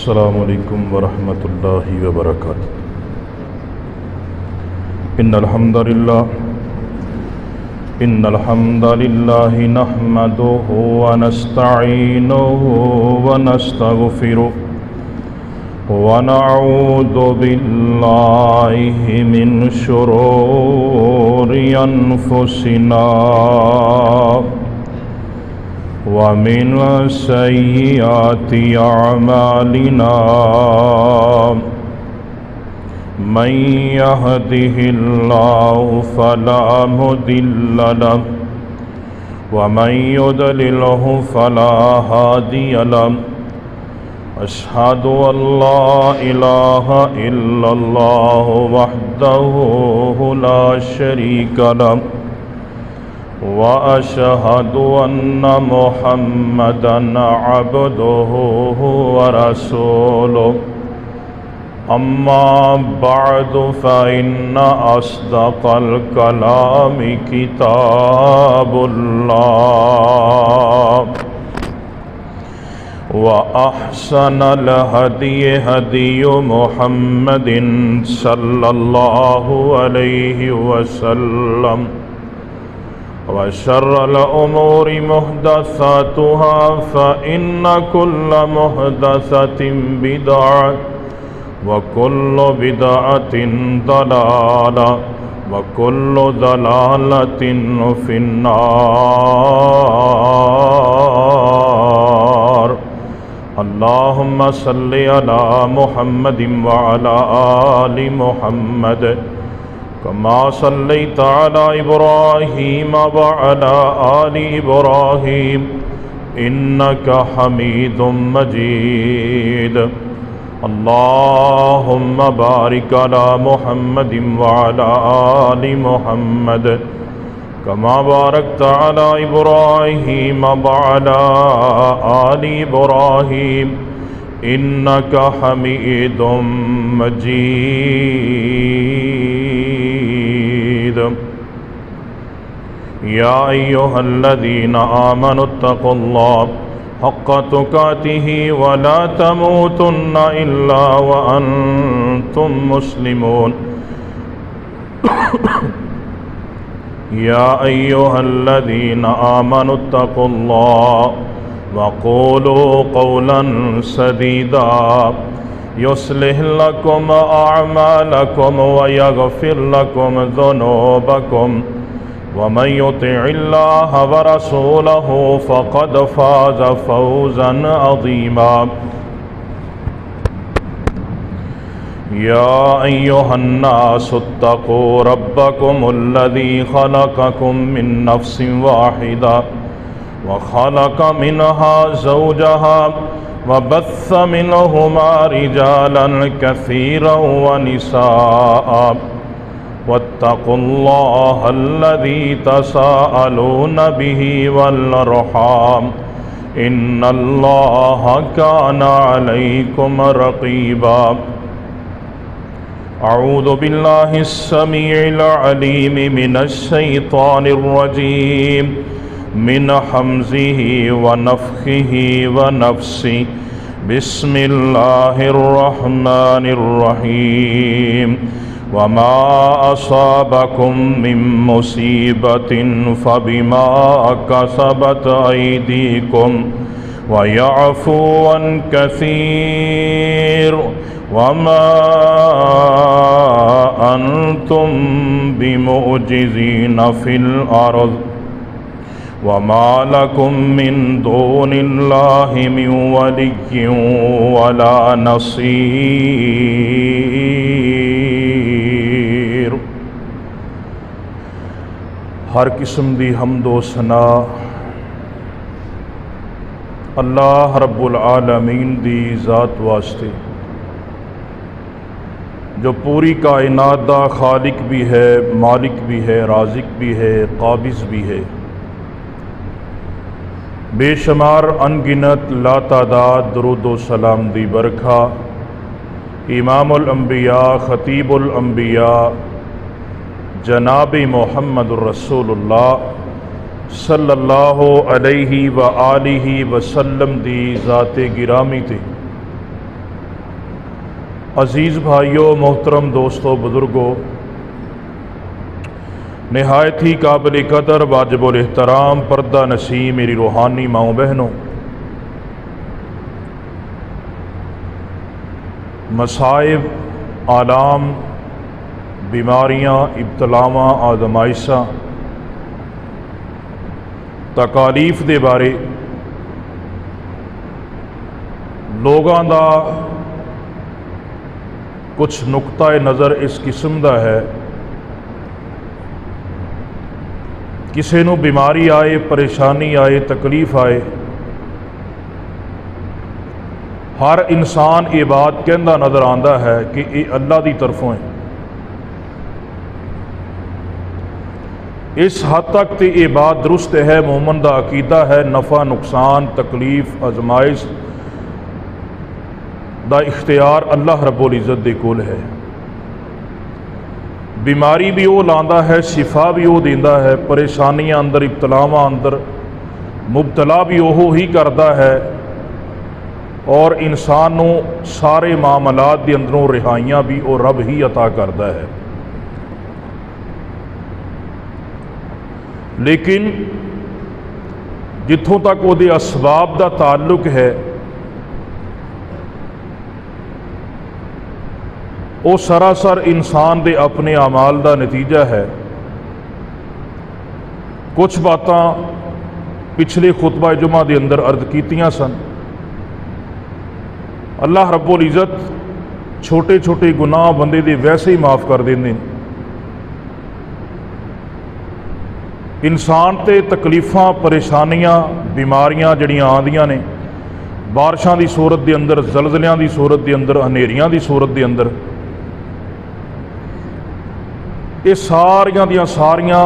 अस्सलामु अलैकुम वरहमतुल्लाहि वबरकातुहू। इन्नल हम्दलिल्लाहि नहमदुहु व नस्तईनुहु व नस्तगफिरुहु व नऊज़ु बिल्लाहि मिन शुरूरि अनफुसिना वमिन सय्यिआति अअमालिना मन यहदिहिल्लाहु फला मुदिल्ल लहु व मन युद्लिलहु फला हादिय लहु। अशहदु अल्ला इलाहा इल्लल्लाहु वहदहु ला शरीका लहु व अशहदु अन्न मुहम्मदन अब्दुहु व रसूलुहु। अम्मा बअदु फ़इन्न अस्दक़ल कलामि किताबुल्लाह व अहसनल हदिय हदियु मुहम्मदिन सल्लल्लाहु अलैहि वसल्लम व शर्रल उमूरि मुहदसातुहा फ़इन्न कुल्ल मुहदसतिन बिदअह व कुल्लु बिदअतिन दलाला व कुल्लु दलालतिन फिन्नार। अल्लाहुम्मा सल्लि अला मुहम्मदिन व अला आलि मुहम्मद कमा सल्लैता अला इब्राहीम व अला आलि इब्राहीम इन्नका हमीदुम मजीद। अल्लाहुम्मा बारिक अला मुहम्मदिन व अला आलि मुहम्मद कमा बारकता अला इब्राहीम व अला आलि इब्राहीम इन्नका हमीदुम मजीद। या अय्युहल्लज़ीना आमनुत्तक़ुल्लाह हक़्क़ तुक़ातिही व ला तमूतुन्ना इल्ला व अंतुम मुस्लिमून। या अय्युहल्लज़ीना आमनुत्तक़ुल्लाह व क़ूलू क़ौलन सदीदा युस्लिह लकुम अअमालकुम व यग़फ़िर लकुम ज़ुनूबकुम वमन युतिइल्लाह व रसूलहु फ़क़द फ़ाज़ फ़ौज़न अज़ीमा। या अय्युहन्नासु इत्तक़ू रब्बकुमुल्लज़ी ख़लक़कुम मिन नफ़्सिन वाहिदा व ख़लक़ मिनहा ज़ौजहा व बस्स मिनहुमा रिजालन कसीरन व निसाअ वत्तक़ुल्लाह अल्लज़ी तसाअलून बिही वल अर्हाम इन्नल्लाह कान अलैकुम रक़ीबा। अऊज़ु बिल्लाहिस समीइल अलीम मिनश शैतानिर रजीम मिन हम्ज़िही व नफ़्ख़िही व नफ़्सिही। बिस्मिल्लाहिर रहमानिर रहीम। वमा असाबकुम मिन मुसीबतिन फबिमा कसबत अयदीकुम व यअफ़ू अन कसीर वमा अंतुम बिमुअजिज़ीन फ़िल अर्ज़ वमा लकुम मिन दूनिल्लाहि मिन वलिय्यिन वला नसीर। हर किस्म दी हम्दो सना अल्लाह रब्बुल आलमीन दी ज़ात वास्ते जो पूरी कायनात दा खालिक भी है, मालिक भी है, राज़िक भी है, काबिज़ भी है। बेशुमार अनगिनत लातादाद दुरूदो सलाम दी बरखा इमामुल अंबिया ख़तीबुल अंबिया जनाब मुहम्मदुर रसूलुल्लाह सल्लल्लाहु अलैहि व आलिहि वसल्लम दी ज़ाते गिरामी ते अज़ीज़ भाइयों, मोहतरम दोस्तों, बुज़ुर्गों, नहायत ही काबिल कदर वाजिबुल एहतराम पर्दा नसीं मेरी रूहानी माओ बहनों, मसाइब, आलाम, बीमारियाँ, इब्तलावां, आज़माइशां, तकालीफ दे बारे लोगां दा कुछ नुक्ता नज़र इस किस्म दा है। किसी नूं बीमारी आए, परेशानी आए, तकलीफ आए, हर इंसान ये बात कहंदा नज़र आंदा है कि ये अल्लाह दी तरफों है। इस हद तक तो ये बात दुरुस्त है, मोमन दा अकीदा है, नफ़ा नुकसान, तकलीफ, आजमाइश दा इख्तियार अल्लाह रब्बुल इज़्ज़त दे कोल है। बीमारी भी वो लांदा है, शिफा भी वो देंदा है, परेशानियां अंदर, इब्तलावां अंदर मुबतला भी वो ही करता है और इंसान नूं सारे मामलात दे अंदरों रिहाइयां भी वो रब ही अता करता है। लेकिन जिथों तक वो असबाब का ताल्लुक है, वो सरासर इंसान के अपने अमाल का नतीजा है। कुछ बातां पिछले खुतबा जुमा के अंदर अर्ज कीतियां सन। अल्लाह रब्बुल इज़्ज़त छोटे छोटे गुनाह बंदे दे वैसे ही माफ़ कर देंदे। इंसान ते तकलीफ़ां, परेशानियां, बीमारियां जड़ियां आंदियां ने बारिशां की सूरत के अंदर, जलजलियां की सूरत के अंदर, हनेरियां की सूरत के अंदर, ये सारियां दियां सारियां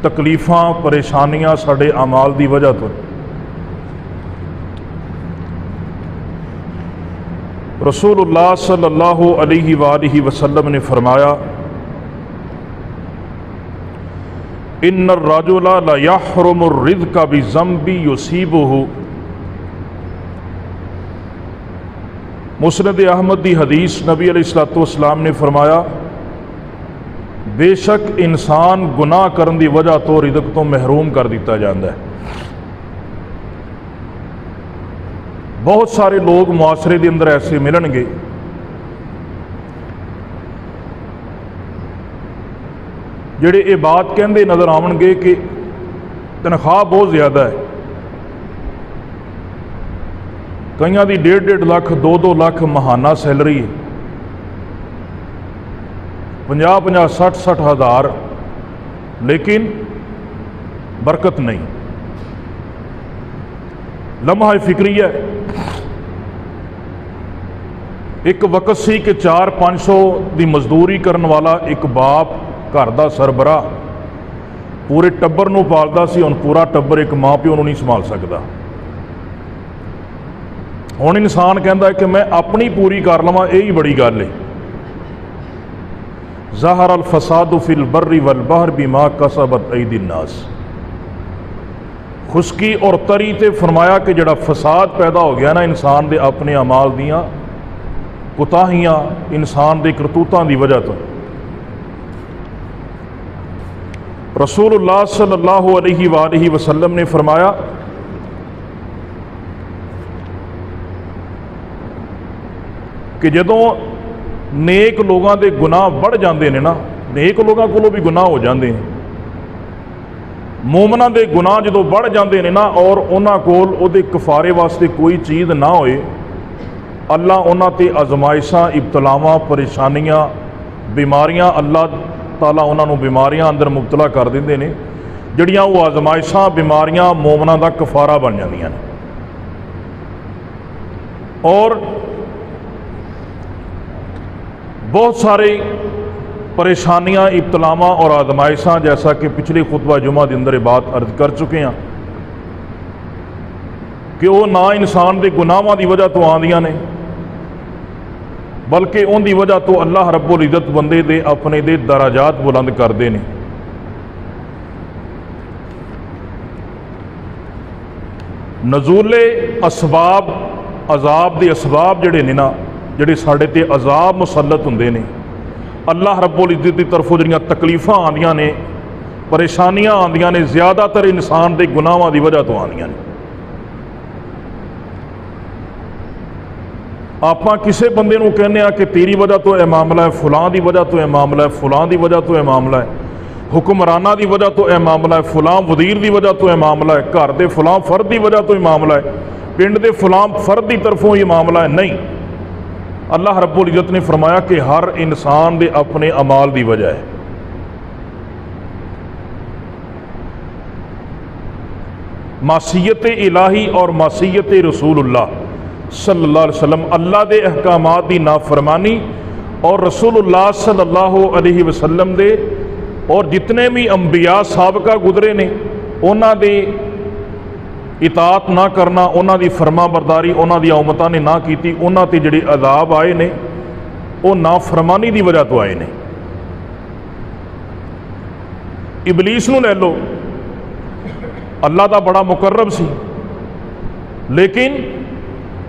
तकलीफ़ां, परेशानियां साडे अमाल की वजह तो। रसूलुल्लाह सल्लल्लाहु अलैहि वसल्लम ने फरमाया, इन्नर रजुला ला यहरुमुर रिज़्क़ बिज़ंबि युसीबुहु। मुस्नद अहमद दी हदीस, नबी अलैहिस्सलातु वस्सलाम ने फरमाया, बेशक इंसान गुनाह करने की वजह तो रिज़्क़ तो महरूम कर दिता जाता है। बहुत सारे लोग मुआशरे के अंदर ऐसे मिलणगे जिहड़े ये बात कहते नज़र आउणगे कि तनख्वाह बहुत ज़्यादा है, कईयां दी 1.5 लाख 2-2 लाख महाना सैलरी है, 50-50 60-60 हज़ार, लेकिन बरकत नहीं। लम्हा फिक्रिया है। एक वक्त सी कि 400-500 की मजदूरी करने वाला एक बाप, घर का सरबराह, पूरे टब्बर नूं पालदा सी। हुण पूरा टब्बर एक माँ प्यो नूं नहीं संभाल सकता। हुण इंसान कहता है कि मैं अपनी पूरी कर लवां, यही बड़ी गल है। ज़हर अल फसादु फिल बर्रि वल बहर बिमा कसबत ऐदी नास। खुशकी और तरी ते फरमाया कि जिहड़ा फसाद पैदा हो गया ना इंसान दे अपने अमाल दियां कुताहियां, इंसान दे करतूतां दी वजह तो। रसूलुल्लाह सल्लल्लाहु अलैहि वसल्लम ने फरमाया, कि जदों नेक लोगों के गुनाह बढ़ जाते हैं ना, नेक लोगों को भी गुनाह हो जाते हैं, मोमना के गुनाह जो बढ़ जाते हैं ना और उन्हां कोल उहदे कफारे वास्ते कोई चीज़ ना होए, अल्लाह उन्हां ते आजमाइशां, इब्तलावां, परेशानियां, बीमारियां, अल्लाह ताला उन्होंने बीमारियां अंदर मुबतला कर देंदे ने, जिहड़ियां वो आजमाइशां, बीमारियां मोमना का कफारा बन जांदियां ने। और बहुत सारे परेशानियां, इब्तलावां और आजमाइशां, जैसा कि पिछले खुतबा जुमा के अंदर बात अर्ज कर चुके हैं कि वो ना इंसान के गुनाहां की वजह तो आंदियां ने, बल्कि उनकी वजह तो अल्लाह रब्बुल इज़्ज़त बंदे दे अपने दे दराजात बुलंद करते हैं। नज़ूले असबाब अजाब के असबाब जिहड़े ने ना, जिहड़े साडे ते अजाब मुसलत हुंदे ने, अल्लाह रब्बुल इज़्ज़त की तरफों जिहड़ियां तकलीफां आंदियां ने, परेशानियां आंदियां ने, ज़्यादातर इंसान के गुनाहां की वजह तो आंदियां ने। आपां किसी बंदे नूं कहने आ कि तेरी वजह तो यह मामला है, फलां की वजह तो यह मामला है, फलां की वजह तो यह मामला है, हुक्मराना की वजह तो यह मामला है, फलां वजीर की वजह तो यह मामला है, घर के फलां फर्द की वजह तो यह मामला है, पिंड के फलां फर्द की तरफों ये मामला है। नहीं, अल्लाह रब्बुल इज़्ज़त ने फरमाया कि हर इंसान के अपने अमाल की वजह है। मासीयत इलाही और मासीयत रसूलुल्लाह सल्लल्लाहु अलैहि वसल्लम, अल्लाह के अहकामात की नाफरमानी और रसूलुल्लाह सल्लल्लाहु अलैहि वसल्लम दे और जितने भी अंबिया साबका गुजरे ने उन्हां दे इताअत ना करना, उन्हां दी फरमा बरदारी उन्हां दी उम्मतां ने ना कीती, उन्हां ते जिहड़े अजाब आए ने वो नाफरमानी की वजह तो आए ने। इबलीस नूं लै लो, अल्लाह का बड़ा मुकर्रब सी, लेकिन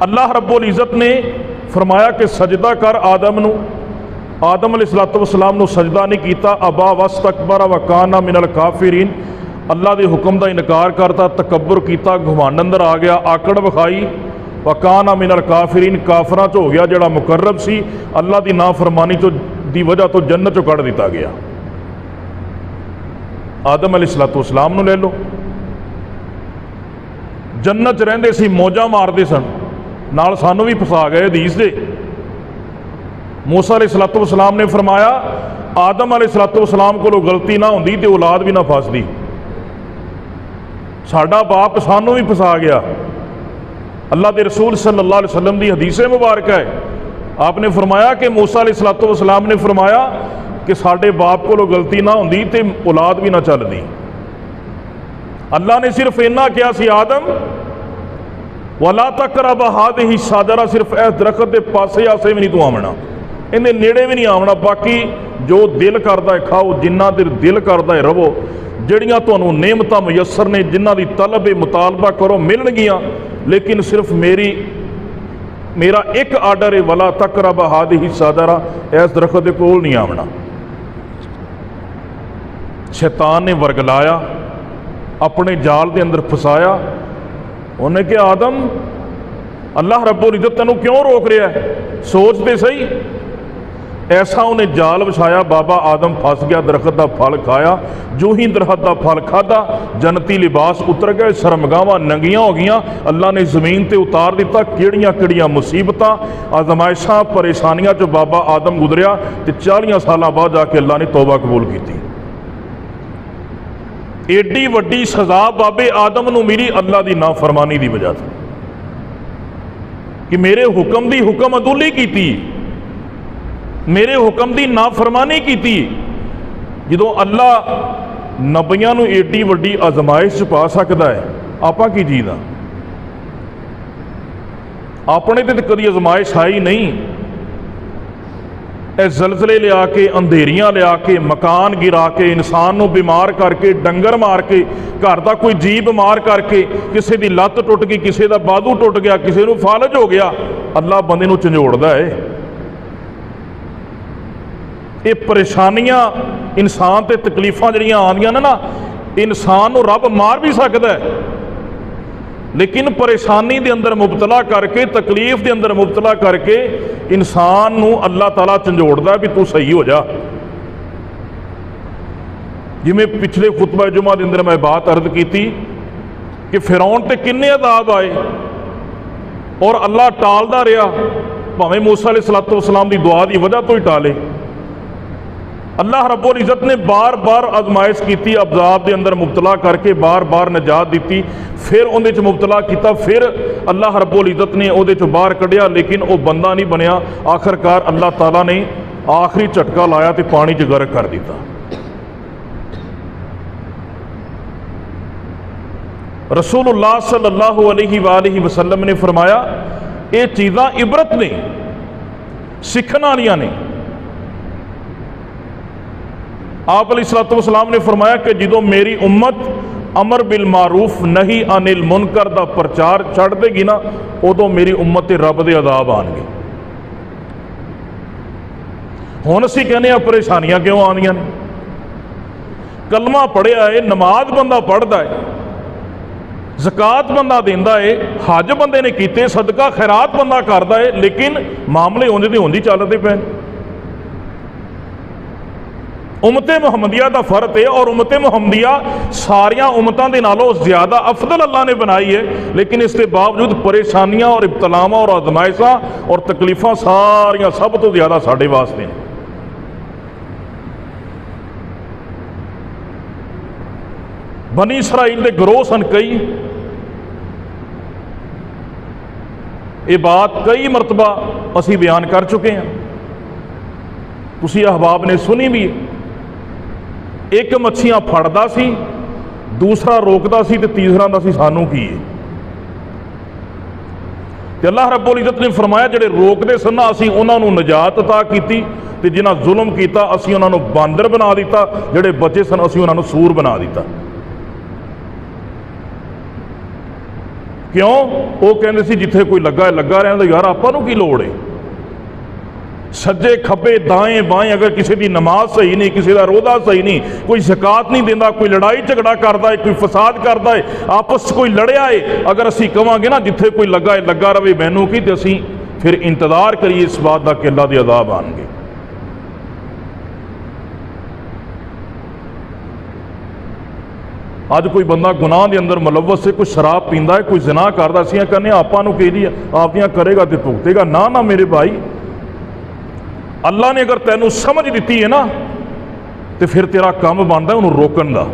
अल्लाह रब्बुल इज़्ज़त ने फरमाया कि सजदा कर आदम नूं, आदम अलैहिस्सलातु वस्सलाम नूं सजदा नहीं किया। अबा वस्तकबरा व काना मिनल काफिरीन, अल्लाह के हुक्म का इनकार करता, तकब्बुर किया, घुमंड अंदर आ गया, आकड़ विखाई, व काना मिनल काफिरीन, काफरां च हो गया, जिहड़ा मुकर्रब सी अल्लाह की नाफरमानी तो दी वजह तो जन्नत चो कढ़ दिता गया। आदम अलैहिस्सलातु वस्सलाम नूं ले लो, जन्नत च रहिंदे सी, मौजा मारते सन, नाल सानू भी फसा गए हदीस दे। मूसा अलैहिस्सलातु वस्सलाम ने फरमाया आदम अलैहिस्सलातु वस्सलाम कोलों गलती ना होंदी ते औलाद भी ना फसदी, साडा बाप सानू भी फसा गया। अल्लाह के रसूल सल्लल्लाहु अलैहि वसल्लम की हदीस मुबारक है, आपने फरमाया कि मूसा अलैहिस्सलातु वस्सलाम ने फरमाया कि साडे बाप कोलों गलती ना होंदी ते औलाद भी ना चलदी। अल्लाह ने सिर्फ इन्ना कहा सी, आदम वला तकरब हादिही शाजरा, सिर्फ इस दरख्त के पासे आसे भी नहीं तू आवना, इन्हें नेड़े भी नहीं आवना, बाकी जो दिल करता है खाओ, जिन्ना देर दिल करता है रवो, जड़ियाँ तुहानू नेमतां मुयसर ने, जिन्हां दी तलब मुतालबा करो मिलणगियां, लेकिन सिर्फ मेरा एक आर्डर है, वला तकरब हादिही शाजरा, इस दरख्त के कोल नहीं आवना। शैतान ने वरगलाया, अपने जाल के अंदर फसाया। उन्हें कहा आदम अल्लाह रब्बुल इज़्ज़त तैनूं क्यों रोक रहा है, सोचते सही। ऐसा उन्हें जाल विछाया, बाबा आदम फस गया, दरख्त का फल खाया, जो ही दरख्त का फल खादा जन्नती लिबास उतर गए, शर्मगावां नंगियां हो गईयां, अल्लाह ने जमीन ते उतार दिता। किहड़ियां किहड़ियां मुसीबतां आजमाइशां परेशानियां चो बाबा आदम गुजरिया, तो 40 साल बाद जाके अल्लाह ने तौबा कबूल की। एडी वड्डी सजा बाबे आदम नूं मिली अल्लाह की नाफरमानी की वजह से, कि मेरे हुक्म की हुक्म अदुली की, मेरे हुक्म की नाफरमानी की। जो अल्लाह नबियां नूं एडी वड्डी आजमाइश पा सकता है, आपां की चीज़ आ, अपने ते कभी आजमाइश आई नहीं। जलजले लिया के, अंधेरियां लिया के, मकान गिरा के, इंसान नूं बीमार करके, डंगर मार के, घर का कोई जी बीमार करके, किसी की लत्त टुट गई, किसी का बाजू टुट गया, किसी को फालज हो गया, अल्लाह बंदे नूं झंझोड़दा है। ये परेशानियां इंसान ते तकलीफां जिहड़ियां आंदियां ने ना, इंसान नूं रब मार भी सकता है, लेकिन परेशानी के अंदर मुबतला करके, तकलीफ के अंदर मुबतला करके इंसान नूं अल्लाह ताला झंझोड़दा भी तू सही हो जा। जिवें पिछले खुतबा जुमा के अंदर मैं बात अर्ज की कि फिरौन ते किन्ने अज़ाब आए और अल्लाह टालदा रहा, भावें मूसा अलैहिस्सलातु वस्सलाम की दुआ की वजह तो ही टाले। अल्लाह रब्बुल इज़्ज़त ने बार बार आजमाइश की, अज़ाब के अंदर मुबतला करके बार बार निजात दी, फिर उहदे च मुबतला किया, फिर अल्लाह रब्बुल इज़्ज़त ने उहदे चों बाहर कढ़िया, लेकिन वह बंदा नहीं बनया। आखिरकार अल्लाह ताला ने आखिरी झटका लाया तो पानी च गर्क कर दिता। रसूलुल्लाह सल्लल्लाहु अलैहि वसल्लम ने फरमाया ये चीज़ां इबरत ने, सीखण वालियां ने। आप अलैहिस्सलातु वस्सलाम ने फरमाया कि जो मेरी उम्मत अमर बिल मारूफ नहीं अनिल मुनकर दा प्रचार छड़ देगी ना, उदों मेरी उम्मत ते रब दे अदाब आएंगे। हुण असीं कहने परेशानियां क्यों आंदियां ने? कलमा पढ़िया है, नमाज बंदा पढ़ता है, ज़कात बंदा देंदा है, हज बंदे ने कीते, सदका खैरात बंदा करता है, लेकिन मामले उंज दे उंज ही चलते पे। उम्मते मुहम्मदिया का फर्क है, और उम्मते मुहम्मदिया सारिया उम्मतों के नालों ज़्यादा अफजल अल्लाह ने बनाई है, लेकिन इसके बावजूद परेशानियां और इब्तलावां और आजमाइशा और तकलीफा सारिया सब तो ज़्यादा साढ़े वास्ते हैं। बनी इसराइल के गिरोह सन कई, ये बात कई मरतबा असी बयान कर चुके हैं, तुसी अहबाब ने सुनी भी है। एक मच्छियां फड़दा सी, दूसरा रोकदा सी, ते तीसरा दा सी सानू की है। ते अल्लाह रब्बुल इज़्ज़त ने फरमाया जिहड़े रोकदे सन ना, असीं उन्हां नूं निजात अता कीती, ते जिन्हां जुल्म कीता असीं उन्हां नूं बांदर बना दिता, जिहड़े बचे सन असीं उन्हां नूं सूर बना दिता। क्यों? वो कहते सी जिथे कोई लगा है लगा रहा, यार आपां नूं की लोड़ है। सज्जे खब्बे दाएं बाएं, अगर किसी की नमाज सही नहीं, किसी का रोज़ा सही नहीं, कोई ज़कात नहीं देता, कोई लड़ाई झगड़ा करता है, कोई फसाद करता है, आपस कोई लड़िया है, अगर असीं कहांगे ना जिथे कोई लगा है लगा रहे मैनू की, तो असीं फिर इंतजार करिए इस बात का कि अल्लाह के अज़ाब आएंगे। अज कोई बंदा गुनाह के अंदर मुलव्वस है, कोई शराब पींदा है, कोई जिना करदा, असीं कहने आपां नूं कही आपदियां करेगा तो भुगतेगा। ना ना मेरे भाई, अल्लाह ने अगर तैनूं समझ दी है ना, तो फिर तेरा काम बनता है उन्होंने रोकण का।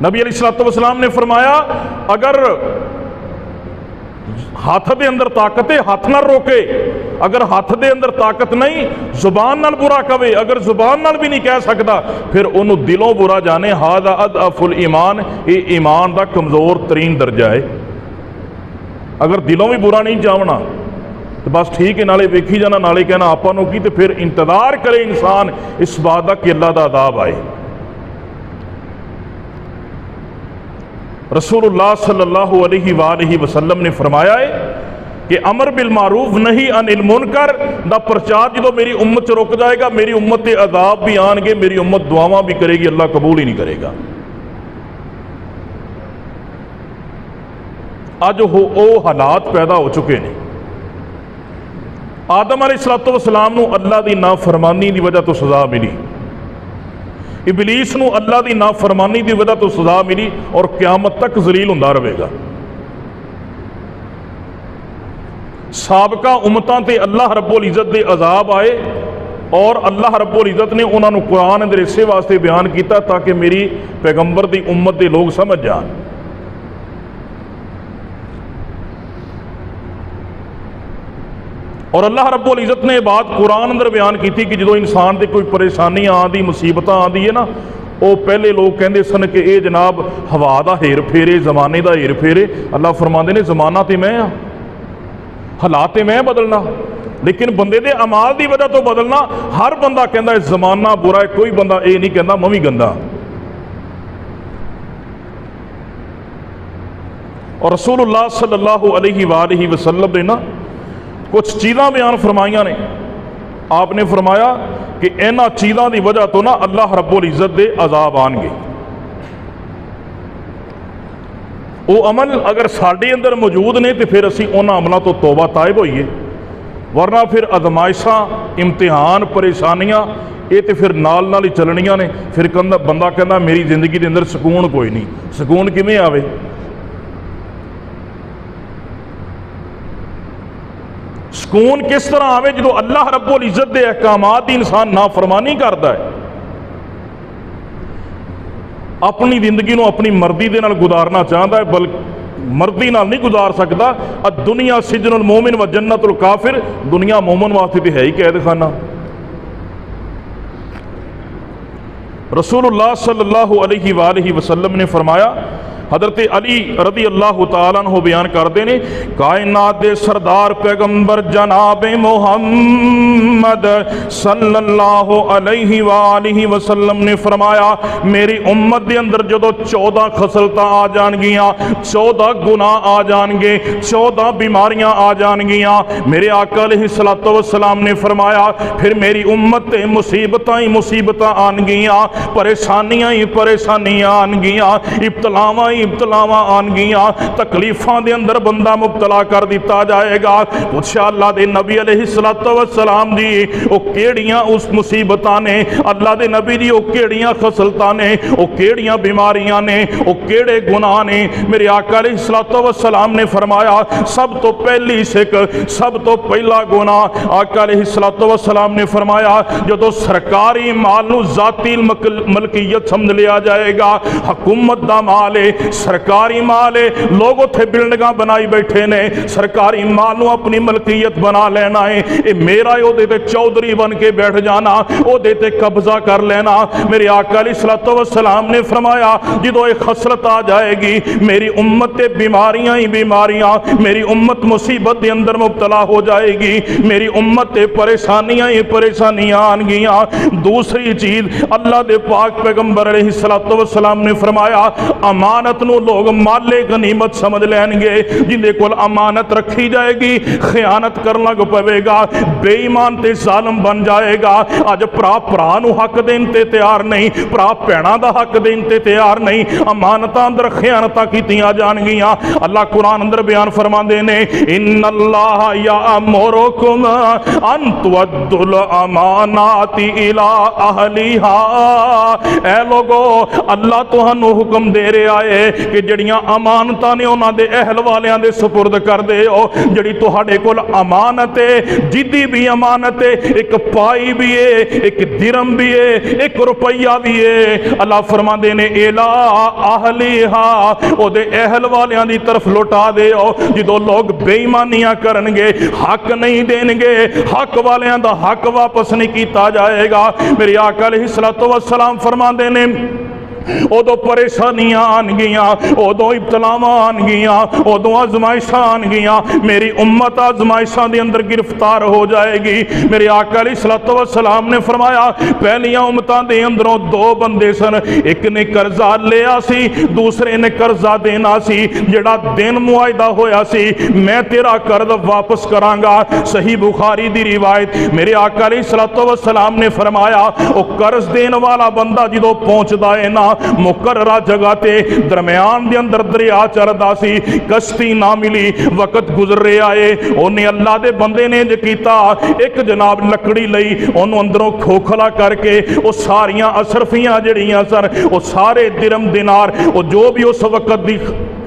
नबी अलैहिस्सलातु वस्सलाम ने फरमाया अगर हाथ दे अंदर ताकत है हाथ ना रोके, अगर हाथ दे अंदर ताकत नहीं जुबान नाल बुरा कवे, अगर जुबान नाल भी नहीं कह सकता फिर उन्होंने दिलों बुरा जाने। हादा अदअफुल ईमान, ये ईमान का कमज़ोर तरीन दर्जा है। अगर दिलों भी बुरा नहीं चाहना तो बस ठीक है, नाले वेखी जाना, नाले कहना आपां नूं की, तो फिर इंतजार करे इंसान इस बात का कि अल्लाह का अज़ाब आए। रसूलुल्लाह सल्लल्लाहु अलैहि वसल्लम ने फरमाया है कि अमर बिल मारूफ नहीं अनिल मुनकर दा प्रचार जो मेरी उम्मत च रुक जाएगा, मेरी उम्मत के अज़ाब भी आएंगे, मेरी उम्मत दुआवां भी करेगी, अल्लाह कबूल ही नहीं करेगा। अज वो हालात पैदा हो चुके हैं। आदम अलैहिस्सलातु वस्सलाम नूं अल्लाह की नाफरमानी की वजह तो सज़ा मिली, इबलीस नूं अल्लाह की नाफरमानी की वजह तो सज़ा मिली, और क़यामत तक जलील हुंदा रहेगा। साबका उम्मतां ते अल्लाह रब्बुल इज़्ज़त दे अज़ाब आए, और अल्लाह रब्बुल इज़्ज़त ने उन्होंने कुरान दे इसे वास्ते बयान किया ताकि मेरी पैगंबर की उम्मत के लोग समझ जान। और अल्लाह रब्बुल इज़्ज़त ने बात कुरान अंदर बयान की थी कि जो इंसान की कोई परेशानी आँदी मुसीबत आँदी है ना, वो पहले लोग कहते सन कि ये जनाब हवा का हेर फेरे, जमाने का हेर फेरे। अल्लाह फरमाते ने जमाना तो मैं हाँ, हालात मैं बदलना, लेकिन बंदे दे अमाल की वजह तो बदलना। हर बंदा कहता है जमाना बुरा है, कोई बंदा ये नहीं कहता मैं भी गंदा। और रसूलुल्लाह सल्लल्लाहु अलैहि वसल्लम ने ना कुछ चीज़ां बयान फरमाइया ने। आपने फरमाया कि इन्हां चीज़ों की वजह तो ना अल्लाह रब्बुल इज़्ज़त दे अज़ाब आएंगे। वो अमल अगर साडे अंदर मौजूद ने तो फिर असीं उन्हां अमलों तो तौबा तायब होइए, वरना फिर अजमाइशा इम्तिहान परेशानियां ये तो फिर नाल नाल ही चलनियां ने। फिर बंदा कहता मेरी जिंदगी के अंदर सुकून कोई नहीं। सुकून किवें आवे? सुकून किस तरह आवे जो अल्लाह रब्बुल इज़्ज़त दे अहकामात दी इंसान नाफरमानी करता है, अपनी जिंदगी को अपनी मर्जी के नाल गुजारना चाहता है, बल्कि मर्जी नाल नहीं गुजार सकता। दुनिया सिजनुल मोमिन व जन्नतुल काफिर, दुनिया मोमिन वास्ते तो है ही कैद खाना। रसूलुल्लाह सल्लल्लाहु अलैहि वसल्लम ने फरमाया हज़रत अली रज़ी अल्लाह तआला अन्हु बयान करते हैं, कायनात दे सरदार पैगंबर जनाब मुहम्मद सल्लल्लाहु अलैहि वालिहि वसल्लम ने फरमाया, मेरी उम्मत के अंदर जो 14 खसलतां आ जाएंगियां, 14 गुनाह आ जाएंगे, 14 बीमारियां आ जाएंगियां। मेरे आका अलैहिस्सलातु वस्सलाम ने फरमाया, फिर मेरी उम्मत ते मुसीबतां ही मुसीबतां आनगियां, परेशानियां ही परेशानियां आनगियां, इब्तलावां ही इब्तलावां आनगियां, तकलीफां दे अंदर बंदा मुब्तला कर दिता जाएगा। पूछा अल्लाह दे नबी अलैहिस्सलातु वस्सलाम जी, वो केड़ियां उस मुसीबतां ने, अल्लाह दे नबी जी वो केड़ियां खसलतां ने, वो केड़ियां बीमारियां ने, वो केड़े गुनाह ने? मेरे आका अलैहिस्सलातु वस्सलाम ने फरमाया, सब तो पहली सिक, सब तो पहला गुनाह, आका अलैहिस्सलातु वस्सलाम ने फरमाया, जो सरकारी माल नूं जाती मलकीयत समझ लिया जाएगा, हुकूमत दा माल है, सरकारी माल है, लोग उत्थे बिल्डिंगां बनाई बैठे ने, सरकारी माल नूं अपनी मलकीयत बना लेना है, ये मेरा है, ओहदे ते चौधरी बन के बैठ जाना, ओहदे ते कब्जा कर लेना। मेरे आका अलैहिस्सलातु वस्सलाम ने फरमाया, जो ये खसलत आ जाएगी, मेरी उम्मत ते बीमारियां ही बीमारियां, मेरी उम्मत मुसीबत के अंदर मुब्तला हो जाएगी, मेरी उम्मत ते परेशानियां ही परेशानियां आनगियां। दूसरी चीज, अल्लाह दे पाक पैगंबर अलैहिस्सलातु वस्सलाम ने फरमाया, अमानत नूं लोग माले गनीमत समझ लैणगे, जिंदे कोल अमानत रखी जाएगी खयानत कर लग पवेगा, बेईमान ते जालम बन जाएगा। अज भरा भरा नूं हक देण ते तैयार नहीं, भरा भैणां दा हक देण ते तैयार नहीं, अमानतां अंदर खयानतां कीतियां जाणगियां। अल्लाह कुरान अंदर बयान फरमांदे ने, इन्नल्लाह यामुरुकुम अन तुअद्दुल अमानाति इला अहलिहा। ऐ लोगो, अल्लाह तुहानू हुक्म दे रहा है कि जड़ियां अमानतां ने उन्हां दे अहल वालियां दे सुपुर्द कर दे हो। जड़ी तुहाडे कोल अमानत है, जिद्दी भी अमानत है, एक पाई भी है, एक दिरम भी है, एक रुपया भी है, अल्लाह फरमांदे ने इला अहलिहा, ओदे अहल वालियां दी तरफ लौटा दे हो। जो लोग बेईमानियां करनगे, हक नहीं देंगे, हक वालियां दा हक वापस नहीं किया जाएगा। मेरे आका अलैहिस्सलातु वस्सलाम फरमांदे ने, उदों परेशानियां आनगियां, उदों इब्तलावां आनगियां, उदों आजमाइशां आनगियां, मेरी उम्मत आजमाइशां दे अंदर गिरफ्तार हो जाएगी। मेरे आका अलैहिस्सलातु वस्सलाम ने फरमाया, पहलियां उम्मतां दे अंदरों दो बंदे सन, एक ने कर्जा लिया सी, दूसरे ने कर्जा देना सी। जिहड़ा दिन मुआयदा होया सी, मैं तेरा कर्ज वापस करांगा, सही बुखारी दी रिवायत। मेरे आका अलैहिस्सलातु वस्सलाम ने फरमाया, वो कर्ज देने वाला बंदा जो पहुंचदा है ना, मुकर्ररा जगह ते दरम्यान दे अंदर दरिया चलदा सी, कश्ती ना मिली, वक्त गुजर रहा है, उन्हें अल्लाह दे बंदे ने इंज कीता, एक जनाब लकड़ी लई, उन्होंने अंदरों खोखला करके वो सारियां अशरफियां जड़ियां सन, वो सारे दिरम दिनार, वो जो भी उस वक्त दी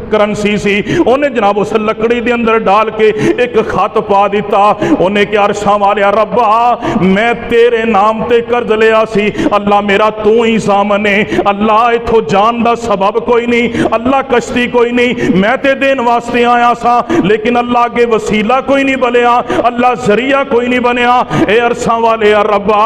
करंसी सी, उन्हें जनाब उस लकड़ी के अंदर डाल के एक खत पा दिता। उन्हें क्या, अरशां वालिया रब्बा, मैं तेरे नाम ते कर्ज लिया सी, अल्लाह मेरा तू ही सामने, अल्लाह इथों जान दा सबब कोई नहीं, अल्लाह कश्ती कोई नहीं, मैं ते देन वास्ते आया सा, लेकिन अल्लाह अगे वसीला कोई नहीं बनया, अल्लाह जरिया कोई नहीं बनया। ए अरशां वालिया रब्बा,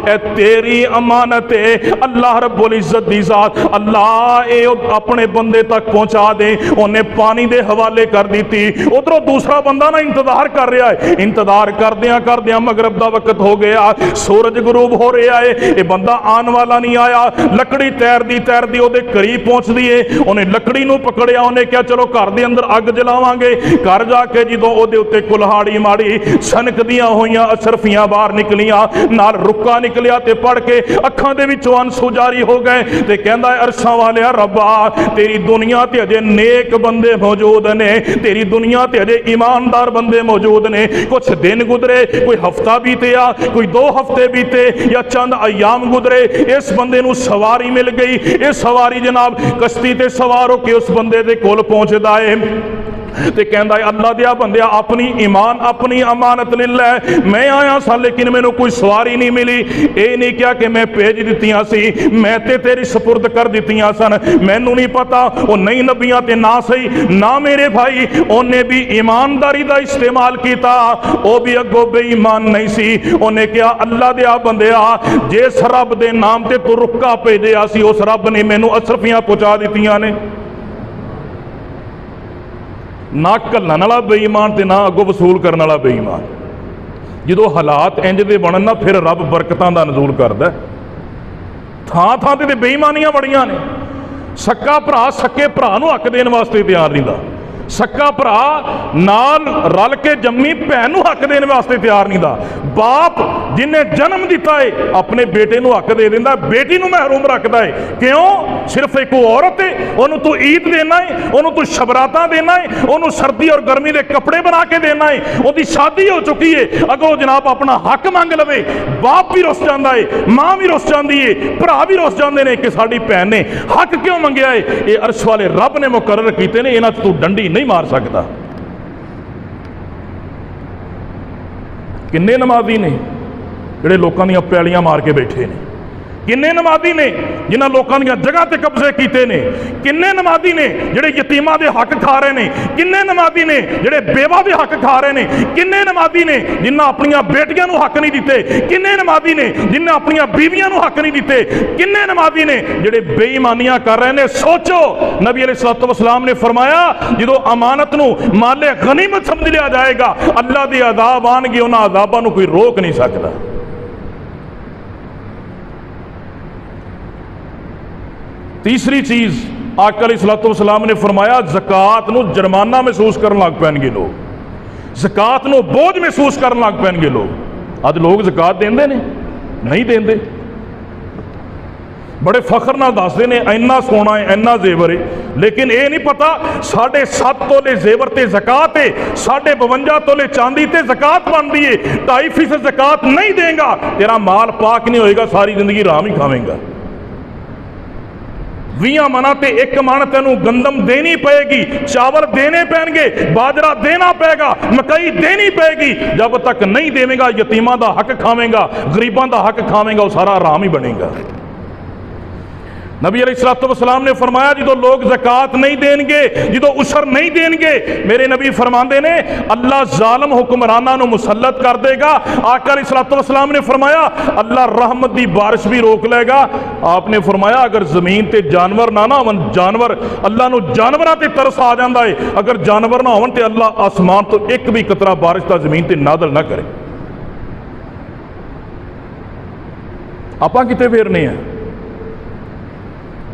ए तेरी अमानत है, अल्लाह रब्बुल इज्जत दी जात, अल्लाह ए अपने बंदे तक पहुंचा दे। उन्हें पानी दे हवाले कर दी थी, उधरों दूसरा बंदा ना इंतजार कर रहा है, इंतजार करदियां करदियां मगरब दा वक्त हो गया, सूरज गुरूब हो रहा है, ये बंदा आने वाला नहीं आया। लकड़ी तैरदी ओदे करीब पहुंचदी है, उन्हें लकड़ी नूं पकड़िया, उन्हें क्या चलो घर दे अंदर अग जलावांगे। घर जाके जो ओदे उत्ते कुल्हाड़ी माड़ी, सनकदियां होइयां अशरफियां बाहर निकलियां, नाल रुक्का निकलिया ते पढ़ के अखां दे विचों आंसू जारी हो गए ते कहंदा है, अरशां वालिया रब्बा, तेरी दुनिया ते अजे नेक बंदे मौजूद ने, तेरी दुनिया ते अजे ईमानदार बंदे मौजूद ने। कुछ दिन गुजरे, कोई हफ्ता बीतिया, कोई 2 हफ्ते बीते या चंद अयाम गुजरे, इस बंदे नूं सवारी मिल गई। ये सवारी जनाब कश्ती ते सवार होके उस बंदे दे कोल पहुंचदा है ते कहंदा है, अल्लाह दिया बंदिया, अपनी ईमान अपनी अमानत ले लै, मैं आया सा लेकिन मैनू कोई सवारी नहीं मिली। ये नहीं क्या कि मैं भेज दित्तियां सी, मैं ते तेरी सपुर्द कर दित्तियां सन, मैनू नहीं पता वो नहीं नबियां ते ना सही ना मेरे भाई, उन्हें भी ईमानदारी का इस्तेमाल किया, वो भी अगों बेईमान नहीं सी। उन्हें क्या, अल्लाह दिया बंदिया, जिस रब दे नाम ते तू रुक्का भेजिया सी, उस रब ने मैनू अशरफियां पहुंचा दित्तियां ने। ना घल्लण वाला बेईमान ते ना अगों वसूल करने वाला बेईमान। जो हालात इंज दे बनन ना फिर रब बरकतां दा नज़ूल करदा। थां थां ते बेईमानियां बड़ियां ने। सक्का भरा सक्के भरा नूं हक देण वास्ते तैयार नहीं दा। सक्का भरा नाल रल के जम्मी भैन नूं हक देने वास्ते तैयार नहीं दा। बाप जिन्हें जन्म दिता है अपने बेटे नूं हक दे दिंदा, बेटी नूं महरूम रखदा है। क्यों? सिर्फ एक औरत है, उन्होंने तू ईद देना है, उन्होंने तू शबराता देना है, उन्होंने सर्दी और गर्मी के कपड़े बना के देना है, उसकी शादी हो चुकी है, अगो जनाब अपना हक मंग लवे। बाप भी रुस जाता है, माँ भी रुस जाती है, भरा भी रुस जाते हैं कि साडी भैन ने हक क्यों मंगया है। ये अर्श वाले रब ने मुकर्रर कीते ने, इन्हां तू डंडी नहीं मार सकता। किन्ने नमाजी ने जिहड़े लोकां दीयां पैलियां मार के बैठे ने, किन्ने नमाजी ने जिन्हां लोकां दीयां जगह ते कब्जे कीते ने, किन्ने नमाजी ने जिहड़े यतीमां दे हक खा रहे ने, किन्ने नमाजी ने जिहड़े बेवा दे हक खा रहे ने, किन्ने नमाजी ने जिन्हां अपनियां बेटियां नूं हक नहीं दिते, किन्ने नमाजी ने जिन्हां अपनियां बीवियां नूं हक नहीं दिते, किन्ने नमाजी ने जिहड़े बेईमानियां कर रहे ने। सोचो नबी अलैहिस्सलातु वस्सलाम ने फरमाया जो अमानत नूं माले गनीमत समझ लिया जाएगा, अल्लाह दे अज़ाब आणगे, उन्हां अज़ाबां नूं कोई रोक नहीं सकता। तीसरी चीज आका अलैहिस्सलातु वस्सलाम ने फरमाया ज़कात नूं जुर्माना महसूस करन लग पैणगे लोग, ज़कात नूं बोझ महसूस करन लग पैणगे लोग। अज लोग ज़कात देंदे ने नहीं देंदे, बड़े फखर नाल दसदे ने इन्ना सोना है इन्ना जेवर है, लेकिन ये नहीं पता 7.5 तोले जेवर ते ज़कात है, 52 तोले चांदी ते ज़कात बनती है। 2.5% ज़कात नहीं देगा तेरा माल पाक नहीं होएगा, सारी जिंदगी राम ही खावेंगा। 20 मना ते 1 मन तेनू गंदम देनी पेगी, चावल देने पैणगे, बाजरा देना पेगा, मकई देनी पेगी। जब तक नहीं देवेगा यतीमां दा हक खावेंगा, गरीबां दा हक खावेंगा, वो सारा हराम ही बनेगा। नबी अलैहिस्सलातु वस्सलाम ने फरमाया जो लोग ज़कात नहीं देंगे, जो उशर नहीं देंगे, मेरे नबी फरमाते ने अल्लाह जालिम हुक्मराना नूं मुसल्लत कर देगा। आका अलैहिस्सलातु वस्सलाम ने फरमाया अल्लाह रहमत दी बारिश भी रोक लेगा। आपने फरमाया अगर जमीन ते जानवर ना होवन, जानवर अल्लाह नूं जानवरां ते तरस आ जांदा है, अगर जानवर ना होवन ते अल्लाह आसमान तो एक भी कतरा बारिश दा जमीन ते नादल ना करे। आपां किते फेरने हैं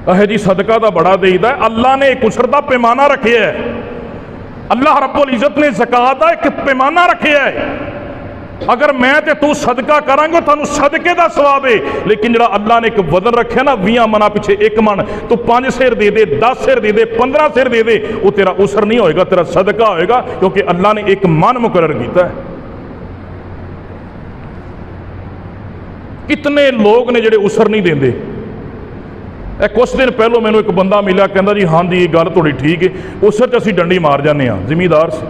अहे जी, सदका तो बड़ा देईदा है। अल्लाह ने एक उसर का पैमाना रखे है, अल्लाह रब्बुल इज़्ज़त ने ज़कात का एक पैमाना रखे है। अगर मैं ते तू सदका करांगे तुहानूं सदके का सवाब है, लेकिन जिहड़ा अल्लाह ने एक वजन रखे ना 20 मना पिछे 1 मन, तू 5 सिर दे दे, 10 सिर दे दे, 15 सिर दे दे, वो तेरा उसर नहीं होएगा, तेरा सदका होएगा, क्योंकि अल्लाह ने एक मन मुकर्रर किया है। कितने लोग ने जिहड़े उसर नहीं देंदे। कुछ दिन पहलों मैनू एक बंदा मिला, कहता जी हाँ जी ये गल थोड़ी ठीक है, उसर च असीं डंडी मार जाने हाँ, जिमीदार से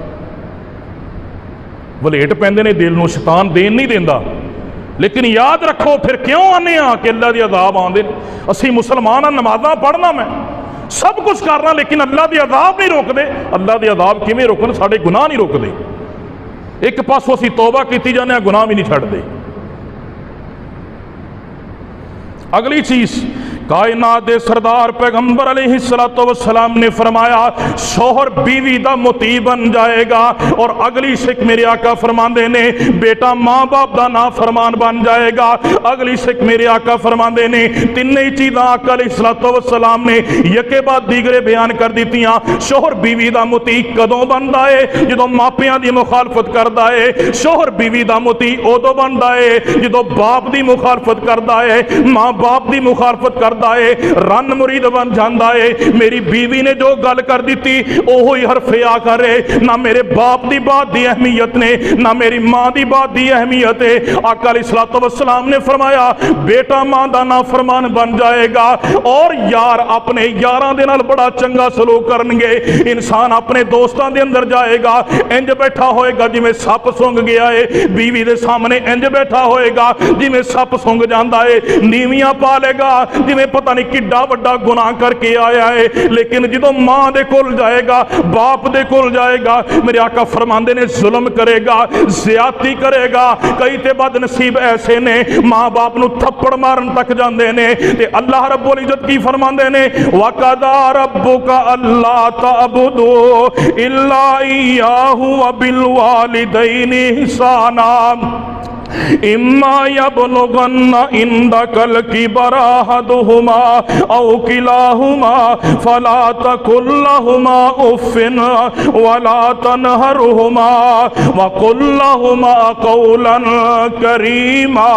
वलेट पैंदे ने दिल नूं, शैतान देन नहीं देंदा। लेकिन याद रखो फिर क्यों आने कि अल्लाह के अज़ाब आंदे। असीं मुसलमान हाँ, नमाज़ां पढ़ना मैं सब कुछ करना, लेकिन अल्लाह के अज़ाब नहीं रोकते। अल्लाह के अज़ाब किवें रोकण? साडे गुनाह नहीं रोकते। एक पासों असीं तौबा कीती जाने, गुनाह भी नहीं छड्डदे। अगली चीज कायनात दे सरदार पैगंबर अलैहिस्सलातु वस्सलाम ने फरमाया शोहर बीवी दा मोती बन जाएगा। और अगली शिक मेरे आका फरमाते ने बेटा माँ बाप दा ना फरमान बन जाएगा। अगली शिक मेरे आका फरमाते ने तीन ही चीज़ां आका अलैहिस्सलातु वस्सलाम ने यके बाद दीगरे बयान कर दित्तियां। शोहर बीवी दा मोती कदों बनता है? जो मापियां दी मुखालफत करता है। शोहर बीवी दा मोती उदों बनता है जो बाप दी मुखालफत करता है, माँ बाप दी मुखालफत करता है, रन मुरीद बन जाता है। मेरी बीवी ने जो गल कर दी ओहो ही हरफे आ करे, ना मेरे बाप की बात की अहमियत ने ना मेरी माँ की बात की अहमियत है। आका अलैहिस्सलातु वस्सलाम ने फरमाया बेटा माँ का ना फरमान बन जाएगा। और यार अपने यारां दे नाल बड़ा चंगा सलूक करनगे। इंसान अपने दोस्तों के अंदर जाएगा इंज बैठा होएगा जिवें सप सुंघ गया है, बीवी के सामने इंज बैठा होएगा जिवें सप सुंघ जाता है, नीवियां पा लेगा जिवें भावें पता नहीं किड्डा वड्डा गुनाह करके आया है, लेकिन जो मां दे कोल जाएगा, बाप दे कोल जाएगा, मेरे आका फरमांदे ने जुल्म करेगा, ज्यादती करेगा। कई ते बदनसीब ऐसे ने मां बाप नू थप्पड़ मारन तक जांदे ने। ते अल्लाह रब्बुल इज्जत की फरमांदे ने, वक़दा रब्बुका अल्ला तअबुदू इल्ला इय्याहु व बिल वालिदैनि इहसाना इम्मा यबलुगन्ना इंदकल किबरा अहदुहुमा औ किलाहुमा फला तकुल लहुमा उफ्फिन वला तनहरुहुमा व कुल लहुमा कौलन करीमा।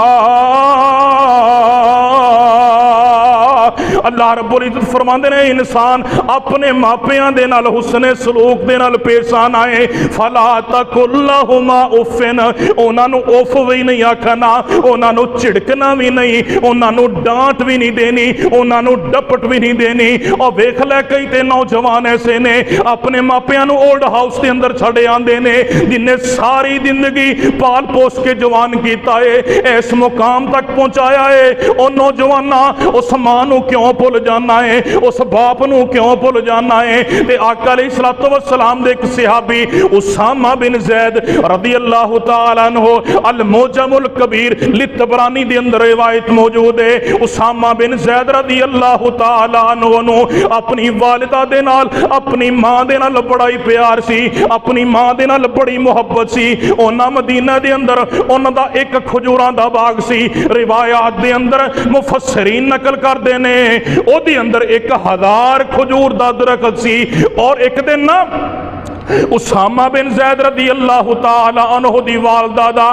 अल्लाह रब्बुल इज्जत फरमांदे ने, इंसान अपने मापियां दे नाल हुस्ने सलूक दे नाल पेश आना है। फला तकुल लहुमा उफ्फिन, उन्हां नू उफ भी नहीं आखना, उन्हां नू झिड़कना भी नहीं, उन्हां नू डांट भी नहीं देनी, उन्हां नू डपट भी नहीं देनी। और वेख लै कई ते नौजवान ऐसे ने अपने मापियां नू ओल्ड हाउस के अंदर छड़े आंदे ने, जिन्हें सारी जिंदगी पाल पोस के जवान किया है, इस मुकाम तक पहुंचाया है। और नौजवाना उस मां नू क्यों भुल जाना है, उस बाप नू क्यों भुल जाना है। ते आका अलैहिस्सलातु वस्सलाम दे एक सहाबी उसामा बिन ज़ैद रज़ी अल्लाह तआला अन्हु अल मुजमुल कबीर लितबरानी दे अंदर रिवायत मौजूद है। उसामा बिन ज़ैद रज़ी अल्लाह तआला अन्हु नू अपनी वालिदा दे नाल, अपनी मां दे नाल बड़ा ही प्यार सी, अपनी मां दे नाल बड़ी मुहब्बत सी। उन्हां मदीना दे अंदर उन्हां दा एक खजूरां दा बाग सी। रिवायात दे अंदर मुफस्सिरीन नकल करदे ने ओदे अंदर 1000 खजूर दा दरख्त सी। और एक दिन ना उसामा बिन ज़ैद रज़ी अल्लाह तआला अन्हु दी वालदा दा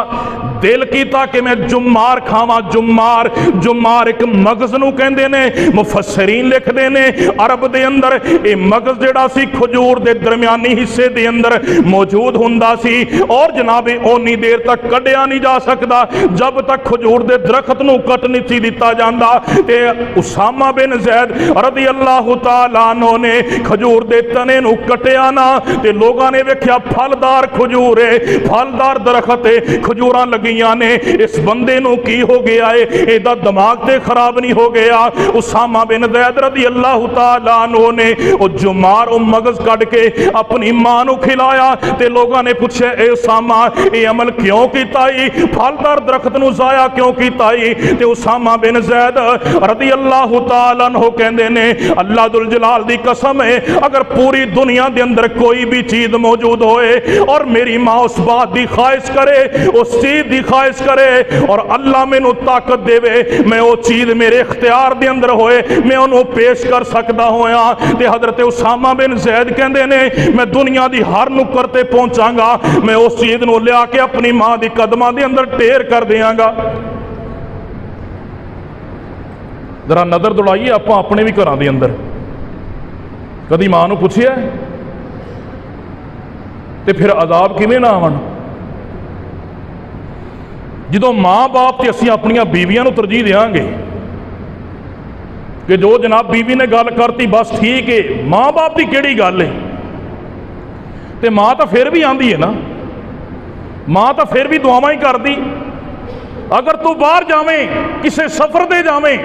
दिल कीता कि मैं जुम्मार खावां। जुम्मार जुम्मार एक मगज़ नू कहंदे ने, मुफस्सिरीन लिखदे ने अरब दे अंदर ये मगज़ जिहड़ा सी खजूर दे दरमियानी हिस्से दे अंदर मौजूद हुंदा सी। और जनाबे ओनी देर तक कढ़िया नहीं जा सकदा जब तक खजूर दे दरख्त नू कट नहीं सी दिता जांदा। ते उसामा बिन ज़ैद रज़ी अल्लाह तआला अन्हु ने खजूर दे तने नू कटिया ना, ते लोगों ने वेख्या फलदार खजूर है, फलदार दरख्त है, खजूरां लगी ने। इस बंदे नू की हो गया है, एदा दिमाग ते खराब नहीं हो गया। उसामा बिन ज़ैद रज़ी अल्लाह तआला अन्हु ने ओ जुमार ओ मगज़ कट के अपनी मां नू खिलाया। ते लोगों ने पूछा, ए उसामा ये अमल क्यों कीता ही, फलदार दरख्त नू जाया क्यों कीता ही। ते उसामा बिन ज़ैद रज़ी अल्लाह तआला अन्हु कहंदे ने, अल्लाह दुल जलाल दी कसम है, अगर पूरी दुनिया दे अंदर कोई भी चीज मौजूद होए और मेरी मां उस बात की ख्वाहिश करे, उस चीज की ख्वाहिश करे और अल्लाह मैनू ताकत देवे, मैं वो चीज मेरे इख्तियार दे अंदर होए, मैं उन्होंने पेश कर सकता होया। ते हजरत उसामा बिन ज़ैद कहंदे ने, मैं दुनिया की हर नुक्कर ते पहुंचांगा, मैं उस चीज नू लिया के अपनी मां की कदमां दे अंदर ढेर कर देंगा। जरा नजर दौड़ाइए आप अपने भी घरां दे अंदर, कदी मां नू पुछिया ते फिर अजाब किवें ना आवन। जो माँ बाप तो असी अपन बीवियां तरजीह देंगे कि जो जनाब बीवी ने गल करती बस ठीक है, माँ बाप की केड़ी गल है। तो माँ तो फिर भी आती है ना, माँ तो फिर भी दुआवां ही करती। अगर तू बाहर जावें, किसी सफर दे जावें,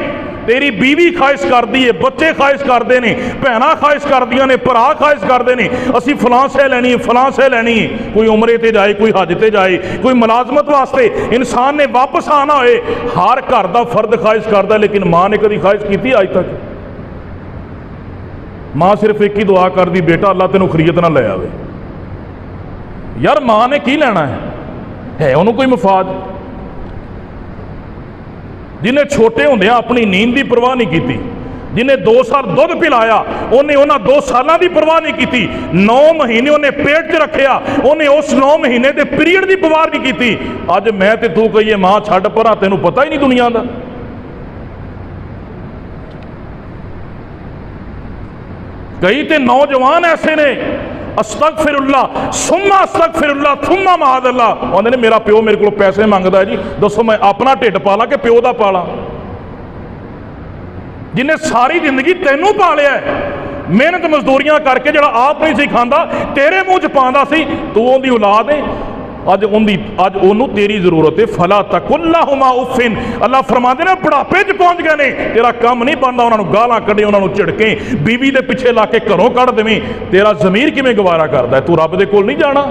तेरी बीवी ख्वाहिश करती है, बच्चे ख्वाहिश करते हैं, भैन ख्वाहिश करदियां ने, भरा ख्वाहिश करते हैं, असी फलां सह लैनी है, फलां सह लैनी है। कोई उमरे ते जाए, कोई हज ते जाए, कोई मुलाजमत वास्ते इंसान ने वापस आना होए, हर घर का फर्द ख्वाहिश करता, लेकिन माँ ने कभी ख्वाहिश की अज तक? माँ सिर्फ एक ही दुआ करती, बेटा अल्लाह तेनों खरीत ना ले आवे। यार माँ ने की लेना है उन्होंने कोई मफाद? जिन्हें छोटे होंदे अपनी नींद की परवाह नहीं की, जिन्हें 2 साल दुध पिलाया उन्हें उन्होंने 2 साल की परवाह नहीं की, 9 महीने उन्हें पेट च रखिया, उन्हें उस 9 महीने के पीरियड की परवाह नहीं की। अज मैं ते तू कहिए मां छड्ड परा, तेनों पता ही नहीं दुनिया का। कई तो नौजवान ऐसे ने, अस्तगफिरुल्लाह सुम्मा अस्तगफिरुल्लाह सुम्मा माअज़ल्लाह, कहते ने मेरा प्यो मेरे को पैसे मंगता है जी, दसो मैं अपना ढिड पाला कि प्यो का पाला? जिन्हें सारी जिंदगी तेनों पालिया, मेहनत मजदूरियां करके, जो आप नहीं सी खांदा तेरे मुंह च पांदा सी, तू उहदी औलाद है। अज ओनू तेरी जरूरत है। फला तकुल्लाहुमा उफिन, अल्लाह फरमाते ने बुढ़ापे च पहुंच गए ने, तेरा काम नहीं बनता उन्होंने गालां कढ़े, उन्होंने झिड़के, बीवी के पिछे ला के घरों कढ़ देवीं, तेरा ज़मीर किवें गवारा करता है? तू रब दे कोल नहीं जाना?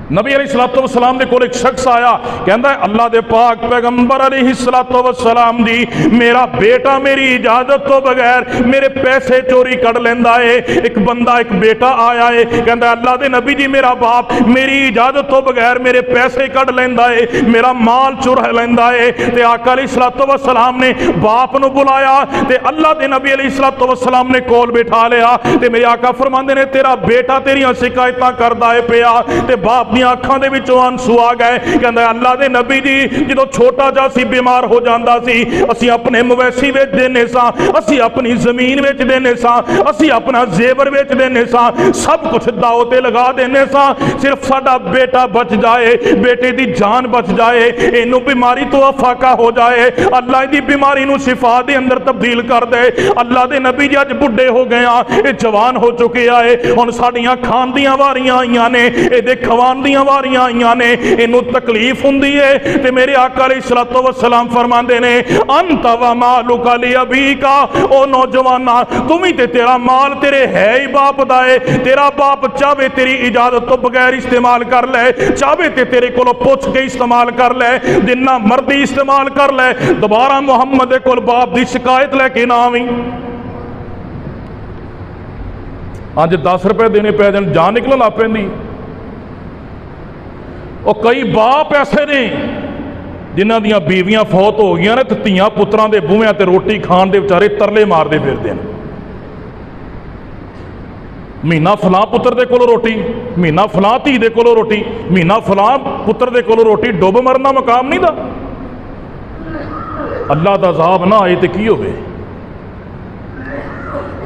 नबी अलैहिस्सलातु वस्सलाम दे कोल एक शख्स आया, कहता है अल्लाह दे पाक पैगंबर अलैहिस्सलातु वस्सलाम दी मेरा बेटा मेरी इजाजत तो बगैर मेरे पैसे चोरी कर लेंदा है। एक बंदा एक बेटा आया है, कहता है अल्लाह दे नबी जी मेरा बाप मेरी इजाजत तो बगैर मेरे पैसे कढ़ लेंदा है, मेरा माल चुरा लेंदा है। ते आका अलैहिस्सलातु वस्सलाम ने बाप नूं बुलाया ते अल्लाह दे नबी अलैहिस्सलातु वस्सलाम ने कोल बिठा लिया ते मेरे आका फरमांदे ने तेरा बेटा तेरियां शिकायतां करदा है पिया। ते बाप अखां दे विचों आंसू आ गए, कहंदा अल्लाह दे नबी जी जदों छोटा जा सी बीमार हो जांदा सी, असीं अपने मवैसी बेच देने सां, असीं अपनी जमीन बेच देने सां, असीं अपना जेवर बेच देने सां, सब कुछ दाव ते लगा देने सां, सिर्फ साडा बेटा बच जाए, बेटे दी जान बच जाए, इनू बीमारी तो अफाका हो जाए, अल्लाह दी बीमारी नू शिफा दे अंदर तब्दील कर दे। अल्लाह दे नबी जी अज बुढ़े हो गए आ, ये जवान हो चुके आए, हुण साडियां खान दियां वारियां आईयां ने, इहदे खवान वारियां आईयां ने, इनू तकलीफ हुंदी है। ते मेरे आका अलैहिस्सलातु वस्सलाम फरमांदे ने अंत व मालुका लि अबीका, ओ नौजवाना तुम ही ते तेरा माल तेरे है ही बाप दा है, तेरा बाप चाहे तेरी इजाजत तो बगैर इस्तेमाल कर ले, चाहे ते तेरे कोलों पुछ के इस्तेमाल कर ले, जिन्ना मर्जी इस्तेमाल कर ले, दोबारा मुहम्मद दे कोल बाप दी शिकायत लेके ना आवी। अज 10 रुपए देने पै जाण जान निकलन लग पैंदी। और कई बाप ऐसे ने जिन्हां दियां बीवियां फौत हो गई ने ते धीआं पुत्रां दे बूहियां ते रोटी खाण दे विचारे तरले मारते फिरदे ने, महीना फलां पुत्र दे कोलों रोटी, महीना फलां धी दे कोलों रोटी, महीना फलां पुत्र दे कोलों रोटी, डुब मरना मकाम नहीं दा। अल्लाह दा अज़ाब ना आए तो की होवे?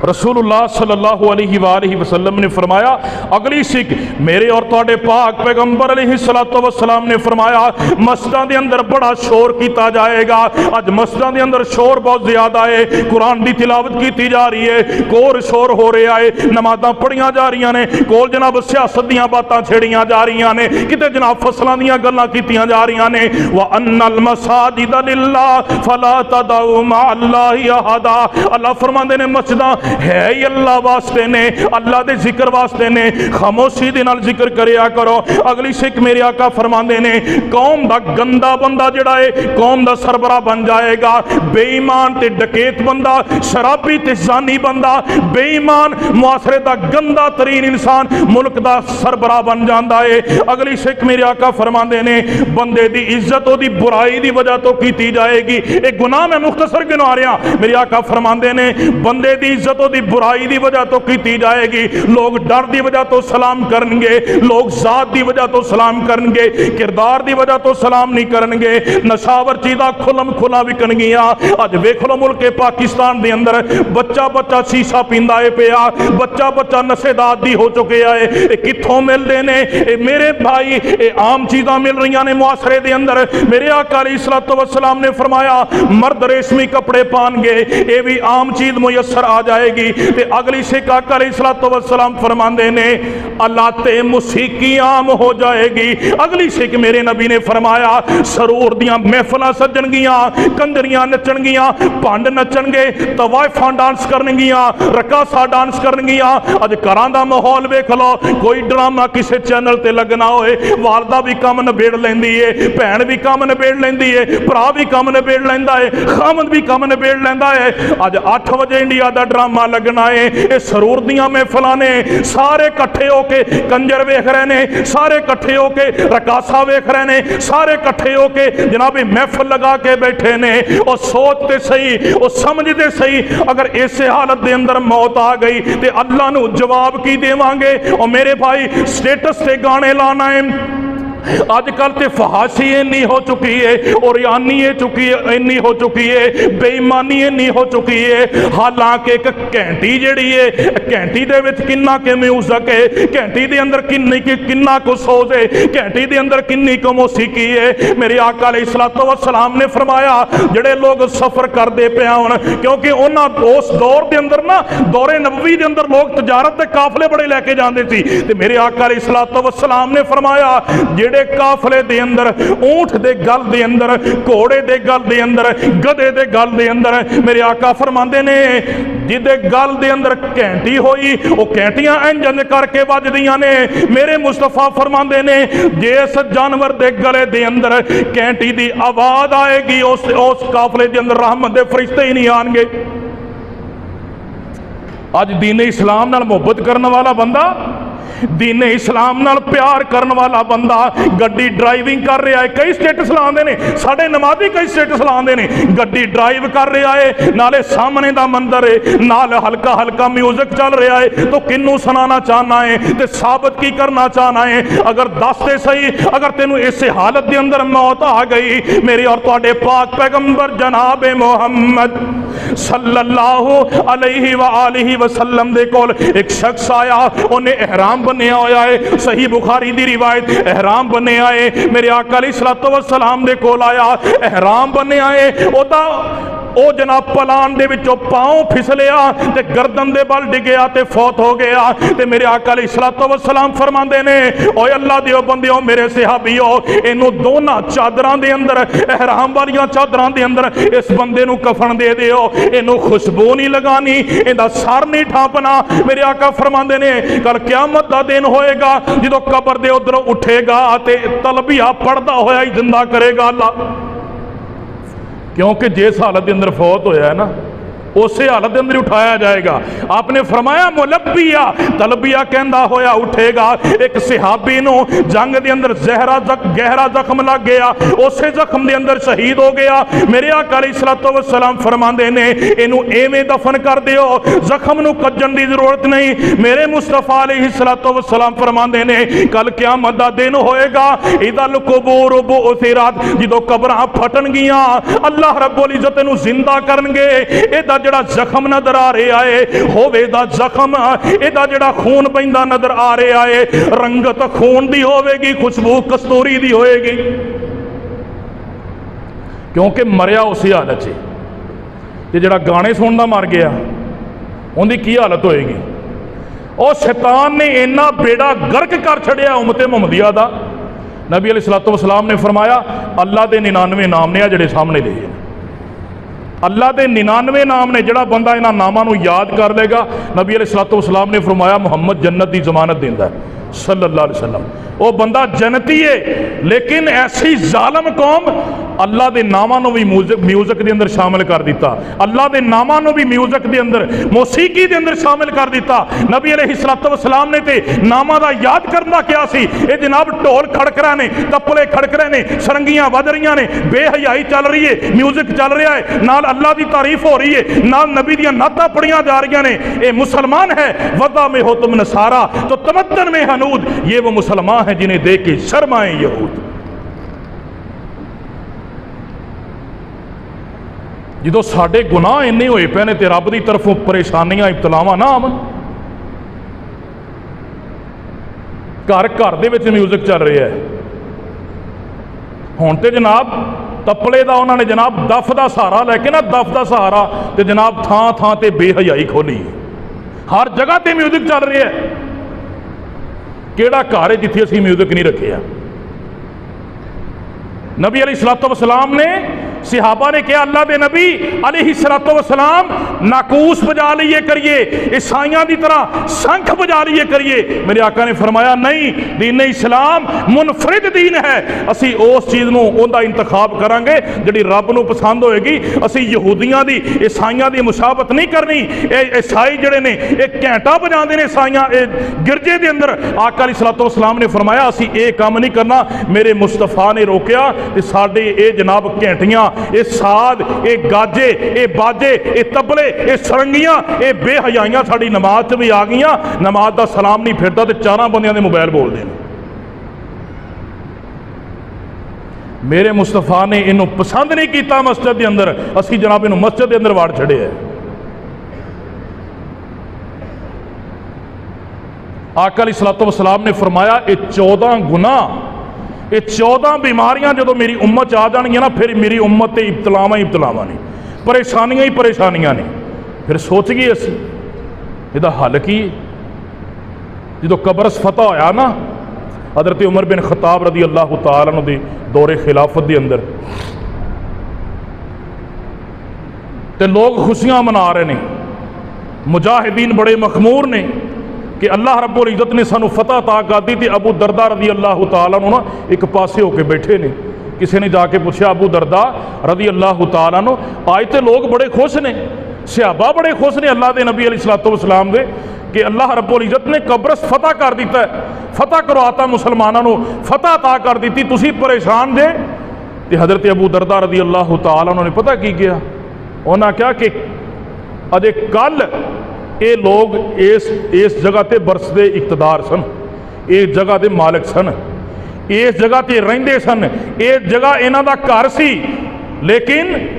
रसूलुल्लाह सल्लल्लाहु अलैहि वसल्लम ने फरमाया अगली सिख मेरे और तुहाडे पाक पैगंबर अलैहिस्सलातु वस्सलाम ने फरमाया मस्जिदां दे अंदर बड़ा शोर किया जाएगा। अज मस्जिदां दे अंदर शोर बहुत ज्यादा है, कुरान की तिलावत की जा रही है, कोर शोर हो रहा है, नमाज़ां पढ़ियां जा रही ने, कोल जनाब सियासत दीयां बातां छेड़ियां जा रही ने, किते जनाब फसलां दीयां गल्लां कीतियां जा रही ने। व अन्नल मसाजिद लिल्लाह फला तदउ मा अल्लाहि अहदा, अल्लाह फरमांदे ने मस्जिदां है ही अल्लाह वास्ते ने, अल्लाह दे जिक्र वास्ते ने, खामोशी दे नाल जिक्र करया करो। अगली सिख मेरे आका फरमांदे ने कौम दा गंदा बंदा जिहड़ा है कौम दा सरबरा बन जाएगा, बेईमान ते डकैत बंदा, शराबी ते जानी बंदा, बेईमान मुआसरे दा गंदा तरीन इंसान मुल्क दा सरबरा बन जाता है। अगली सिख मेरे आका फरमांदे ने बंदे दी इज्जत ओदी बुराई दी वजह तो की जाएगी। एक गुनाह मैं मुख्तसर गिना रहा, मेरे आका फरमांदे ने बंदे दी इज्जत दी बुराई दी वजह तो की जाएगी। लोग डर दी वजह तो सलाम करनगे, लोग जात दी वजह तो सलाम करनगे, किरदार दी वजह तो सलाम नहीं करनगे। नशावर चीज़ां खुलम खुला विकणगियां। अज वेख लो मुल्क पाकिस्तान दे अंदर बच्चा बच्चा शीशा पींदा है पिया, बच्चा बच्चा नशे दा आदी हो चुके है। कित्थों मिलते ने मेरे भाई? ये आम चीज़ां मिल रही ने मुआसरे दे अंदर। मेरे आका अलैहिस्सलातु वस्सलाम ने फरमाया मर्द रेशमी कपड़े पाएंगे, ये भी आम चीज़ मुयसर आ जाएगी। ते अगली सिख आका अलैहिस्सलातु वस्सलाम फरमांदे ने अलाते मुसीकी आम हो जाएगी। अगली सिख मेरे नबी ने फरमाया सरूर दियां महफिलां सजणगियां, कंजरियां नचणगियां, भंड नचणगे, तवाइफां डांस करनगियां, रकासा डांस करनगियां। अज घरां दा माहौल वेख लो, कोई ड्रामा किसी चैनल ते लगना होए, वालदा भी काम नबेड़ लैंदी है, भैन भी काम नबेड़ लैंदी है, भरा भी काम नबेड़ लैंदा है, खामद भी काम नबेड़ लैंदा है। अज 8 बजे इंडिया दा ड्रामा लगना है, ये सरूर दियां महफिलां ने, सारे कट्ठे होके कंजर वेख रहे ने, सारे कट्ठे होके रकासा वेख रहे ने, सारे कट्ठे होके जनाब महफिल लगा के बैठे ने। और सोचते सही, और समझते सही, अगर इस हालत के अंदर मौत आ गई तो अल्लाह नू जवाब की देवांगे? और मेरे भाई स्टेटस से गाने लाना है, अजकल तो फहाशी इन्नी हो चुकी है, ओरियानी इन्नी हो चुकी है, बेईमानी इन्नी हो चुकी है। हालांकि एक घंटी जिहड़ी है, घंटी दे विच किन्ना के म्यूजिक है, घंटी दे अंदर किन्ना को सोज है, घंटी दे अंदर किन्नी को मौसीकी है। मेरे आका अलैहिस्सलातु वस्सलाम ने फरमाया जिहड़े लोग सफर करते पे होण, क्योंकि उन्होंने उस दौर के अंदर ना दौरे नबवी के अंदर लोग तजारत के काफले बड़े लैके जाते सी, ते मेरे आका अलैहिस्सलातु वस्सलाम ने फरमाया जिहड़े काफले दे अंदर ऊंट दे गल दे अंदर, घोड़े दे गल दे अंदर, गधे दे गल दे अंदर, मेरे आका फरमाते ने जिदे गल दे अंदर घंटी होई वो घंटियां इंज करके वजदियां ने। मेरे मुस्तफा फरमाते ने जिस जानवर दे गले दे अंदर घंटी दी आवाज आएगी उस काफले दे अंदर रहमत दे फरिश्ते ही नहीं आएंगे। अज दीन इस्लाम नाल मुहब्बत करने वाला बंदा, दीन इस्लाम नाल प्यार करने वाला बंदा गड्डी ड्राइविंग कर रहा है, कई स्टेटस लाते हैं, साढ़े नमाजी कई स्टेटस लाते हैं, गड्डी ड्राइव कर रहा है, नाले सामने का मंदिर है, नाल हल्का हल्का म्यूजिक चल रहा है, तो किनू सुनाना चाहना है तो साबित की करना चाहना है? अगर दस दे सही, अगर तेनू इस हालत के अंदर मौत आ गई, मेरे और तुहाडे पाक पैगंबर जनाब मुहम्मद सल्लल्लाहु अलैहि व आलिहि वसल्लम दे कोल एक शख्स आया, उन्हें एहराम बनिया होया है, सही बुखारी दी रिवायत, एहराम बनिया है। मेरे आका अलैहिस्सलातु वस्सलाम दे कोल आया, एहराम बनिया है, ओदा ओ जनाब पलान दे विचों पांव फिसलिया ते गर्दन दे बल डिगया ते फौत हो गया। ते मेरे आका अलैहिस्सलातु वस्सलाम फरमांदे ने ओए अल्लाह दियो बंदियो, मेरे सहाबीओ, इनू दोनों चादरां दे अंदर, एहराम वालियां चादरां दे अंदर इस बंदे नू कफन दे दिओ, इनू खुशबू नहीं लगानी, इहदा सर नहीं ढांपना। मेरे आका फरमांदे ने कल क़यामत दा दिन होएगा जदों कब्र दे उधरों उठेगा ते तलबिया पढ़दा होया ही जिंदा करेगा अल्लाह, क्योंकि जिस हालत के अंदर फौत होया है ना उस हालत के अंदर उठाया जाएगा। आपने फरमाया मुलब्बिया, तलबिया कहंदा होया उठेगा। एक सहाबी नू जंग के अंदर गहरा जख्म लग गया, उस जख्म के अंदर शहीद हो गया। मेरे आका अलैहिस्सलातु वस्सलाम फरमांदे ने इनू एवें दफन कर दिओ, जख्म नू कज्जण की जरूरत नहीं। मेरे मुस्तफा अलैहिस्सलातु वस्सलाम फरमांदे ने कल क़यामत दा दिन होएगा, इदल कुबूर बुअसिरत, जदों कबरां फटणगियां अल्लाह रब्बुल इज्जत नू जिंदा करनगे, इहदा जिहड़ा जख्म नजर आ रहा है होवे दा जख्म, इहदा जिहड़ा खून पैंदा नजर आ रहा है रंगत खून दी होवेगी, खुशबू कस्तूरी दी होएगी, क्योंकि मरिया उसी हालत से। ते जिहड़ा गाने सुनदा मर गया उनकी की हालत होएगी? और शैतान ने इन्ना बेड़ा गर्क कर छड़िया उम्मते मुहम्मदिया दा। नबी अलैहिस्सलातु वस्सलाम ने फरमाया अल्लाह दे 99 नाम ने जिहड़े सामने लिखे, अल्लाह के 99 नाम ने, जिहड़ा बंदा इन्हां नामां नूं याद कर लेगा, नबी अलैहिस्सलातु वस्सलाम ने फरमाया मुहम्मद जन्नत की जमानत देंदा है सल्लल्लाहु अलैहि वसल्लम। वो बंदा जन्नती है, लेकिन ऐसी जालम कौम अल्लाह के नामां भी म्यूजिक के अंदर शामिल कर दिता, अल्लाह के नामां भी म्यूजिक के अंदर मौसीकी के अंदर शामिल कर दिता। नबी अलैहिस्सलातु वस्सलाम ने ते नामां दा याद करना क्या सी? ये जनाब ढोल खड़क रहे ने, तपले खड़क रहे ने, सरंगियां वज रही ने, बेहयाई चल रही है, म्यूजिक चल रहा है, नाल अल्लाह की तारीफ हो रही है, नाल नबी दियां नातां पढ़ियां जा रही ने। ये मुसलमान है, वदा में हो तुम नसारा तो तमद्दन में हनूद, ये वो मुसलमान है जिन्हें देख के शर्माए यहूद। जो साडे गुनाह इन्ने होए पे ने ते रब की तरफों परेशानियां इब्तलावां ना आवन, घर घर दे विच म्यूजिक चल रहा है। हुण ते जनाब तपले का उन्होंने जनाब दफ का सहारा लैके ना, दफ का सहारा तो जनाब थां थां ते बेहयाई खोली, हर जगह ते म्यूजिक चल रहा है। केड़ा घर है जिथे असीं म्यूजिक नहीं रखे? नबी अलैहिस्सलातु वस्सलाम ने सहाबा ने कहा अल्लाह के नबी अलैहिस्सलातु वस्सलाम नाकूस बजा लिए करिए, ईसाइयां की तरह शंख बजा लिए करिए। मेरे आका ने फरमाया नहीं, दीन इस्लाम मुनफरिद दीन है, असी उस चीज़ नूं उहदा इंतखाब करांगे जिहड़ी रब नूं पसंद होएगी। असी यहूदियां दी ईसाइयां दी मुशाबत नहीं करनी। ईसाई जिहड़े ने एक घंटा बजाते हैं ईसाइयां गिरजे के अंदर, आका अलैहिस्सलातु वस्सलाम ने फरमाया असी ये काम नहीं करना। मेरे मुस्तफा ने रोकया कि साडे ये जनाब घंटियां, ये साद, ये गाजे, ये बाजे, ये तबले, ये सरंगियां, ये बेहयाइयां साड़ी नमाज च भी आ गई। नमाज का सलाम नहीं फिरता तो चार बंदियां दे मोबाइल बोलते हैं। मेरे मुस्तफा ने इनू पसंद नहीं किया मस्जिद के अंदर, असी जनाब इनू मस्जिद के अंदर वाड़ छड़े है। आका अलैहिस्सलातु वस्सलाम ने फरमाया ये 14 गुनाह, ये 14 बीमारियां जो मेरी उम्मत आ जाएंगी ना, फिर मेरी उम्मत से इब्तलावां ही इब्तलावां ने, परेशानियां ही परेशानियां ने। फिर सोच गए असी इसदा हल की। जो कब्रस फतह होया ना हज़रत उमर बिन खताब रदी अल्लाह तआला अन्हु दे दौरे खिलाफत के अंदर, तो लोग खुशियां मना रहे हैं, मुजाहिदीन बड़े मखमूर ने कि अल्लाह रब्बुल इज़्ज़त ने सानू फतह अता कर दी। तो अबू दरदा रदी अल्लाह तआला अन्हु ना एक पासे होके बैठे ने। किसी ने जाके पूछा अबू दरदा रदी अल्लाह तआला अन्हु, आज तो लोग बड़े खुश ने, सहाबा बड़े खुश ने अल्लाह के नबी अलैहिस्सलातु वस्सलाम दे कि अल्लाह रब्बुल इज़्ज़त ने कब्रस फतह कर दिता है, फतह करवाता मुसलमानों को, फतह अता कर दी, तुसी परेशान जे। तो हज़रत अबू दरदा रदी अल्लाह तआला अन्हु ने पता की किया, उन्हें कहा कि अजे कल ये लोग इस जगह ते बरसदे इकतदार सन, इस जगह के मालिक सन, इस जगह ते रहिंदे सन, इस जगह इन्हां दा घर सी, लेकिन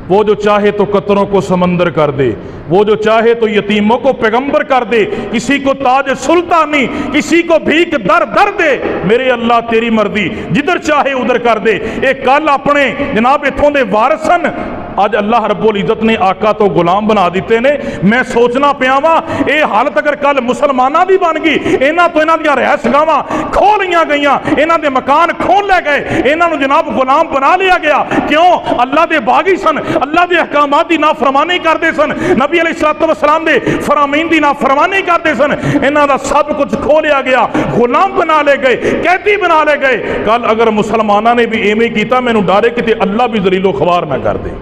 वो जो चाहे तो कतरों को समंदर कर दे, वो जो चाहे तो यतीमों को पैगंबर कर दे, किसी को ताज सुल्तानी, किसी को भीख दर दर दे, मेरे अल्लाह तेरी मर्जी, जिधर चाहे उधर कर दे। ये कल अपने जनाब इत्थों दे वारिस सन, अज अल्लाह रब्बुल इज़्ज़त ने आका तो गुलाम बना दिते ने। मैं सोचना पिया वा ये हालत अगर कल मुसलमाना की बन गई, इन्हां तो इन्हां दियां रहसगावां खो लिया गई, इन्हां दे मकान खोल ले गए, इन्हां नूं जनाब गुलाम बना लिया गया। क्यों? अल्लाह दे बागी सन, अल्लाह के अहकामात की नाफरमानी करते सन, नबी अलैहिस्सलातु वस्सलाम दे फरामीन की नाफरमानी करते सन, इन्हां दा सब कुछ खो लिया गया, गुलाम बना ले गए, कैदी बना ले गए। कल अगर मुसलमाना ने भी इवें किया, मैनूं डर है कि अल्लाह भी जलीलो ख्वार ना कर दे।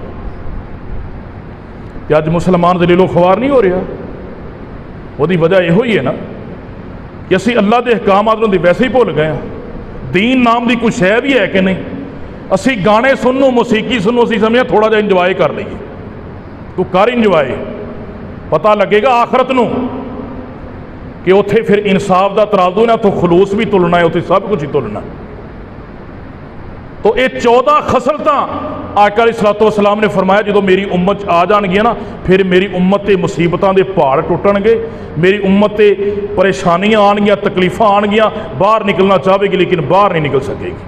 कि अज मुसलमान जलीलो ख्वार नहीं हो रहा, वो वजह यहो ही है ना कि असी अल्लाह के अहकामात नूं वैसे ही भुल गए हैं। दीन नाम की कोई शै भी है कि नहीं? असी गाने सुनो, मौसीकी सुनो, असी समझे थोड़ा जिहा इंजॉय कर लीए, तू कर इंजॉय, पता लगेगा आखरत नूं कि उत्थे फिर इंसाफ का तराजू ना, तो खलूस भी तुलना है, उत्थे सब कुछ ही तुलना। तो ये 14 खसलतां आका अलैहिस्सलातु वस्सलाम ने फरमाया जो मेरी उम्मत आ जाएगी ना, फिर मेरी उम्मत से मुसीबतों के पहाड़ टुटणगे, मेरी उम्मत से परेशानियां आनगियां, तकलीफां आनगियां, बाहर निकलना चाहेगी लेकिन बाहर नहीं निकल सकेगी।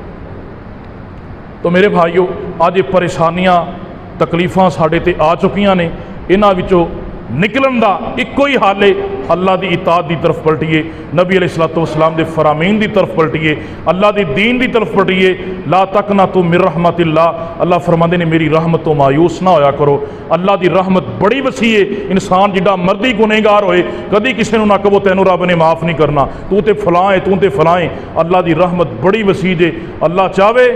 तो मेरे भाइयों, अज परेशानियां तकलीफां साढ़े ते आ चुकियां ने, इन्हां विचों निकलन का इको ही हल है, अल्लाह की इताअत की तरफ पलटिए, नबी अलैहिस्सलातु वस्सलाम के फरामीन की तरफ पलटिए, अल्लाह की दीन की तरफ पलटिए। ला तकना तू मिर रहमतिल्लाह, अल्लाह फरमाते ने मेरी रहमत तो मायूस ना होया करो। अल्लाह की रहमत बड़ी वसी है, इंसान जिड्डा मर्जी गुनहगार होए, कभी किसी को ना कहो तैनू रब ने माफ़ नहीं करना, तू तो फलां है, तू तो फलां है। अल्लाह की रहमत बड़ी वसी जे, अल्लाह चाहे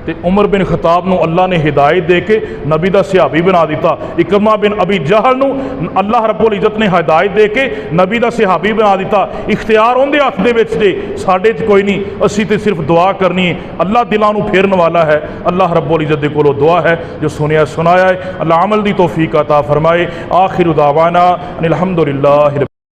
तो उमर बिन खताब नूं अल्लाह ने हिदायत दे के नबी का सहाबी बना दिता। इकरमा बिन अबी जहल नूं अल्लाह रब्बुल इज़्ज़त ने हिदायत दे के नबी का सहाबी बना दिता। इख्तियार उहदे हथ दे विच जे, साडे च कोई नहीं, असी तो सिर्फ दुआ करनी है। अल्लाह दिलां नूं फेरन वाला है। अल्लाह रब्बुल इज़्ज़त दे कोलों दुआ है जो सुनिया सुनाया है, अल्लाह अमल दी तौफीक अता फरमाए। आखिर दावाना अनिल हम्दुलिल्लाह।